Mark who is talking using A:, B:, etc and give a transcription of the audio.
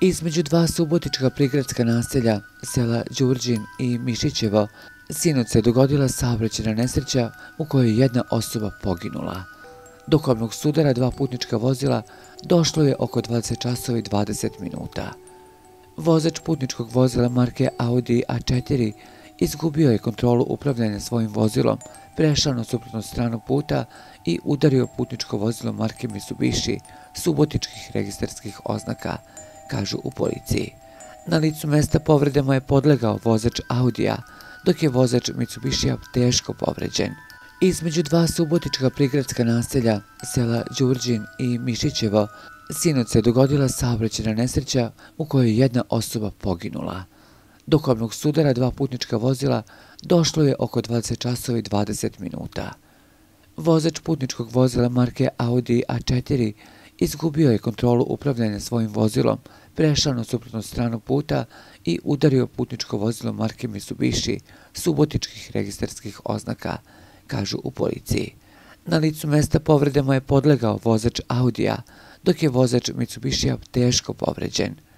A: Između dva subotička prigradska naselja, sela Đurđin i Mišićevo, sinoć se dogodila saobraćajna nesreća u kojoj je jedna osoba poginula. Do kobnog sudara dva putnička vozila došlo je oko 20 časova i 20 minuta. Vozač putničkog vozila marke Audi A4 izgubio je kontrolu upravljanja svojim vozilom, prešao na suprotnu stranu puta i udario putničko vozilo marke Mitsubishi subotičkih registarskih oznaka, kažu u policiji. Na licu mesta povredama je podlegao vozač Audija, dok je vozač Mitsubishija teško povređen. Između dva subotička prigradska naselja, sela Đurđin i Mišićevo, sinoć se dogodila saobraćajna nesreća u kojoj je jedna osoba poginula. Do kobnog sudara dva putnička vozila došlo je oko 20 časova i 20 minuta. Vozač putničkog vozila marke Audi A4 izgubio je kontrolu upravljanja svojim vozilom, prešao na suprotnu stranu puta i udario putničko vozilo marke Mitsubishi subotičkih registarskih oznaka, kažu u policiji. Na licu mesta povredama je podlegao vozač Audija, dok je vozač Mitsubishija teško povređen.